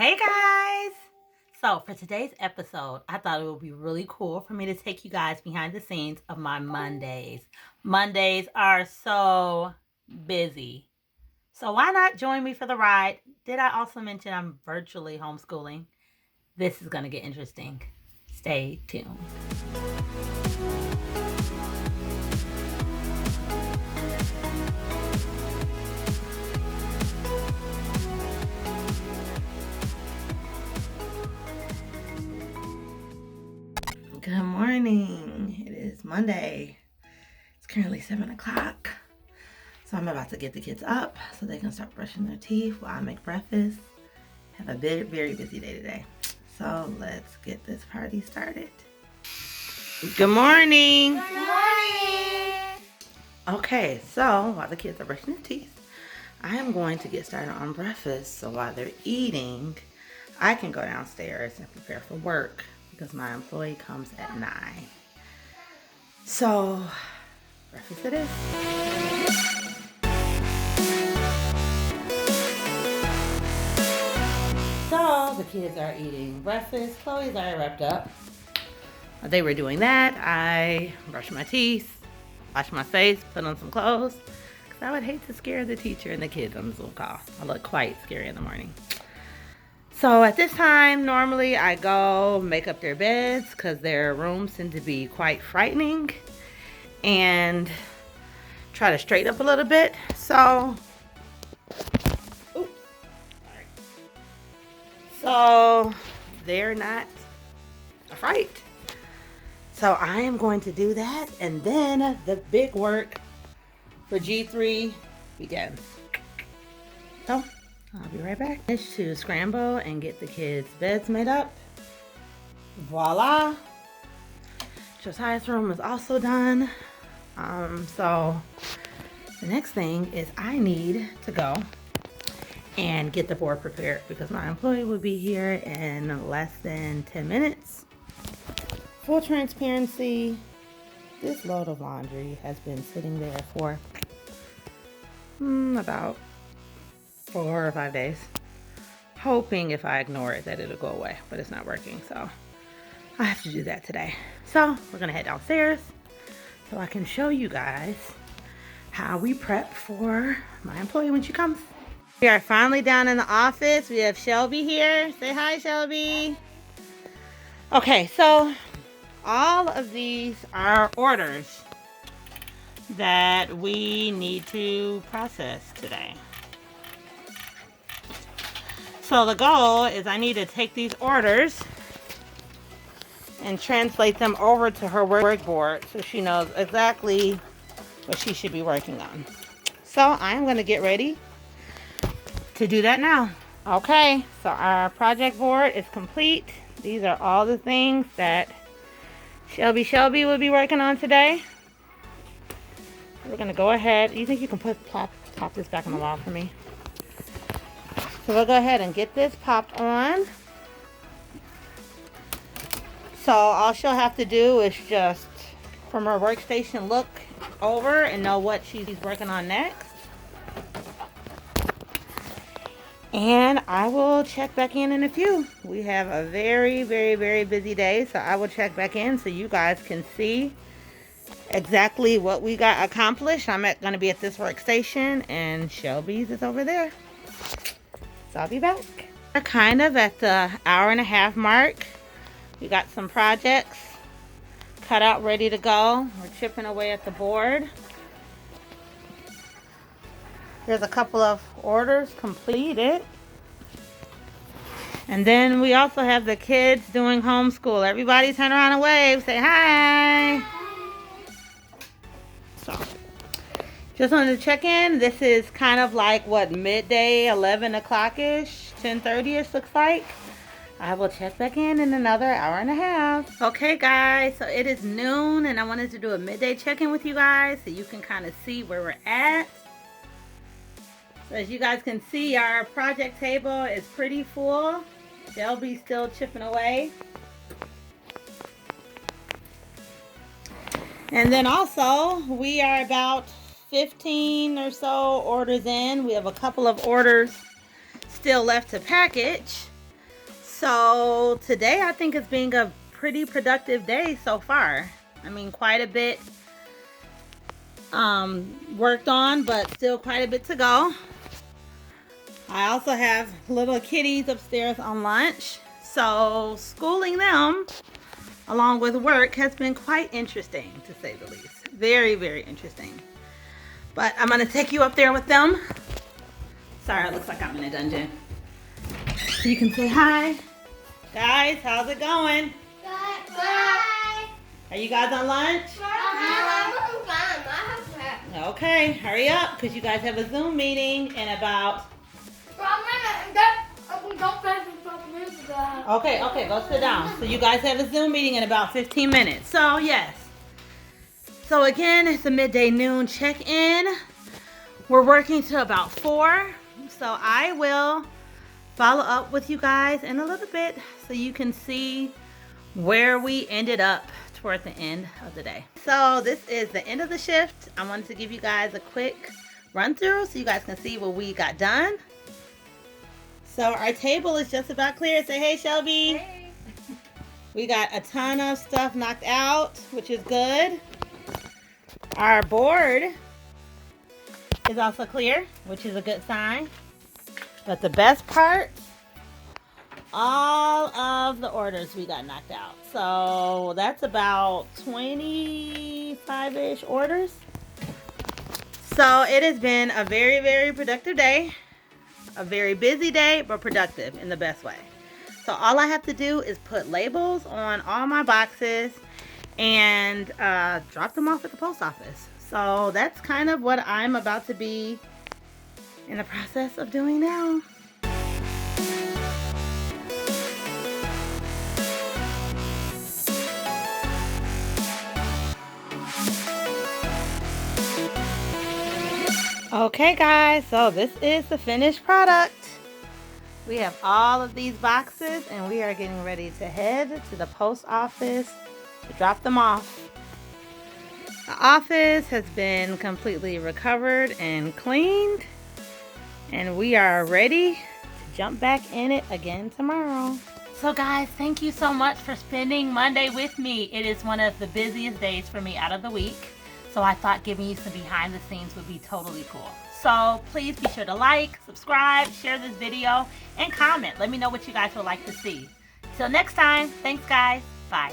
Hey guys! So for today's episode, I thought it would be really cool for me to take you guys behind the scenes of my Mondays. Mondays are so busy. So why not join me for the ride? Did I also mention I'm virtually homeschooling? This is going to get interesting. Stay tuned. Good morning. It is Monday. It's currently 7 o'clock. So I'm about to get the kids up so they can start brushing their teeth while I make breakfast. Have a very, very busy day today. So let's get this party started. Good morning. Good morning. Okay, so while the kids are brushing their teeth, I am going to get started on breakfast. So while they're eating, I can go downstairs and prepare for work because my employee comes at 9. So breakfast it is. So the kids are eating breakfast. Chloe's already wrapped up. While they were doing that, I brushed my teeth, washed my face, put on some clothes. Because I would hate to scare the teacher and the kids on the Zoom call. I look quite scary in the morning. So at this time, normally I go make up their beds because their rooms tend to be quite frightening. And try to straighten up a little bit. So they're not a fright. So I am going to do that, and then the big work for G3 begins. So I'll be right back. Finish to scramble and get the kids' beds made up. Voila! Josiah's room is also done. So the next thing is I need to go and get the board prepared because my employee will be here in less than 10 minutes. Full transparency, this load of laundry has been sitting there for about 4 or 5 days, hoping if I ignore it that it'll go away, but it's not working, so I have to do that today. So we're gonna head downstairs so I can show you guys how we prep for my employee when she comes. We are finally down in the office. We have Shelby here. Say hi, Shelby. Okay, so all of these are orders that we need to process today. So the goal is I need to take these orders and translate them over to her workboard so she knows exactly what she should be working on. So I'm going to get ready to do that now. Okay, so our project board is complete. These are all the things that Shelby will be working on today. We're going to go ahead. You think you can pop this back on the wall for me? So we'll go ahead and get this popped on. So all she'll have to do is just, from her workstation, look over and know what she's working on next. And I will check back in a few. We have a very, very, very busy day, so I will check back in so you guys can see exactly what we got accomplished. I'm going to be at this workstation, and Shelby's is over there. So I'll be back. We're kind of at the hour-and-a-half mark. We got some projects cut out, ready to go. We're chipping away at the board. There's a couple of orders completed. And then we also have the kids doing homeschool. Everybody turn around and wave. Say hi. So, just wanted to check in. This is kind of like what midday, 11 o'clock-ish, 10:30-ish looks like. I will check back in another hour and a half. Okay, guys, so it is noon, and I wanted to do a midday check-in with you guys so you can kind of see where we're at. So as you guys can see, our project table is pretty full. Shelby's still chipping away. And then also, we are about 15 or so orders in. We have a couple of orders still left to package. So today I think it's being a pretty productive day so far. I mean, quite a bit worked on, but still quite a bit to go. I also have little kitties upstairs on lunch, so schooling them along with work has been quite interesting, to say the least. Very, very interesting. But I'm gonna take you up there with them. Sorry, it looks like I'm in a dungeon. So you can say hi. Guys, how's it going? Bye. Are you guys on lunch? Okay, hurry up, because you guys have a Zoom meeting in about... Okay, go sit down. So you guys have a Zoom meeting in about 15 minutes. So, yes. So again, it's a midday noon check-in. We're working to about 4. So I will follow up with you guys in a little bit so you can see where we ended up toward the end of the day. So this is the end of the shift. I wanted to give you guys a quick run through so you guys can see what we got done. So our table is just about clear. Say hey, Shelby. Hey. We got a ton of stuff knocked out, which is good. Our board is also clear, which is a good sign. But the best part, all of the orders we got knocked out. So that's about 25-ish orders. So it has been a very, very productive day. A very busy day, but productive in the best way. So all I have to do is put labels on all my boxes and drop them off at the post office. So that's kind of what I'm about to be in the process of doing now. Okay guys, so this is the finished product. We have all of these boxes and we are getting ready to head to the post office to drop them off. The office has been completely recovered and cleaned, and we are ready to jump back in it again tomorrow. So guys, thank you so much for spending Monday with me. It is one of the busiest days for me out of the week. So I thought giving you some behind the scenes would be totally cool. So please be sure to like, subscribe, share this video, and comment. Let me know what you guys would like to see. Till next time, thanks guys. Bye.